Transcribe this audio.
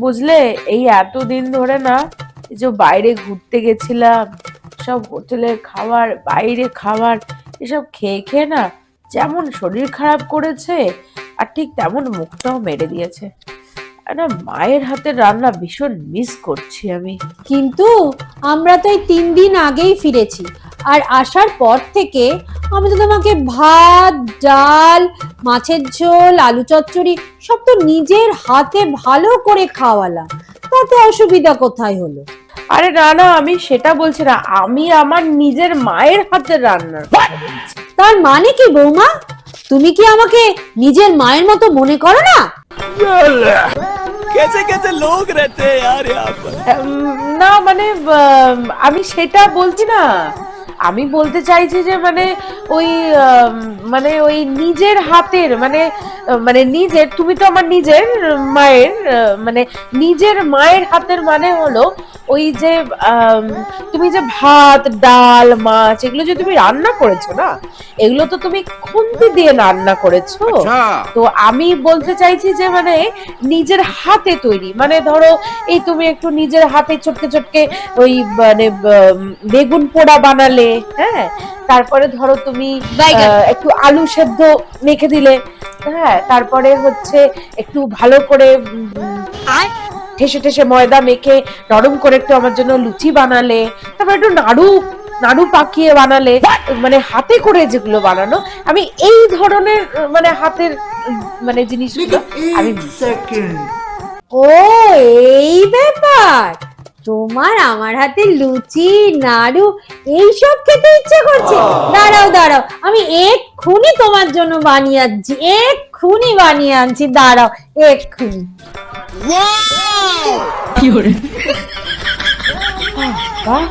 বুঝলে, এই এতদিন ধরে না, এই যে বাইরে ঘুরতে গেছিলাম, সব হোটেলের খাবার, বাইরে খাবার, এসব খেয়ে খেয়ে না যেমন শরীর খারাপ করেছে, আর ঠিক তেমন মুখটাও মেরে দিয়েছে। না, মায়ের হাতের রান্না ভীষণ মিস করছি আমি। কিন্তু আমরা তো এই 3 দিন আগেই ফিরেছি, আর আসার পর থেকে আমি তো তোমাকে ভাত, ডাল, মাছের ঝোল, আলু চচ্চড়ি সব তো নিজের হাতে ভালো করে খাওয়ালাম, তাতে অসুবিধা কোথায় হলো? আরে না না, আমি সেটা বলছি না, আমি আমার নিজের মায়ের হাতের রান্নার কথা বলছি। তার মানে কি বৌমা, তুমি কি আমাকে নিজের মায়ের মতো মনে করো না? कैसे कैसे लोग रहते हैं यार यहाँ पर। না মানে আমি সেটা বলছি না, আমি বলতে চাইছি যে মানে ওই মানে ওই নিজের হাতের মানে মানে নিজের, তুমি তো আমার নিজের মায়ের, মানে নিজের মায়ের হাতের মানে হলো ওই যে তুমি যে ভাত, ডাল, মাছ এগুলো যে তুমি রান্না করেছো না, এগুলো তো তুমি খুন্তি দিয়ে রান্না করেছো। তো আমি বলতে চাইছি যে মানে নিজের হাতে তৈরি, মানে ধরো এই তুমি একটু নিজের হাতে চটকে চটকে ওই মানে বেগুন পোড়া বানালে, হ্যাঁ, তারপরে ধরো তুমি একটু আলু সেদ্ধ মেখে দিলে, হ্যাঁ, তারপরে হচ্ছে একটু ভালো করে ঠেসে ঠেসে ময়দা মেখে নরম করে একটু আমার জন্য লুচি বানালে, তারপর একটু নাড়ু নাড়ু পাকিয়ে বানালে, মানে হাতে করে যেগুলো বানানো, আমি এই ধরনের মানে হাতের মানে জিনিসগুলো আমি ও, এই ব্যাপার! তোমার আমার হাতে লুচি, নাড়ু এইসব খেতে ইচ্ছে করছে? দাঁড়াও দাঁড়াও, আমি এক্ষুনি তোমার জন্য বানিয়ে আনছি, এক্ষুনি বানিয়ে আনছি, দাঁড়াও এক্ষুনি। বাহ!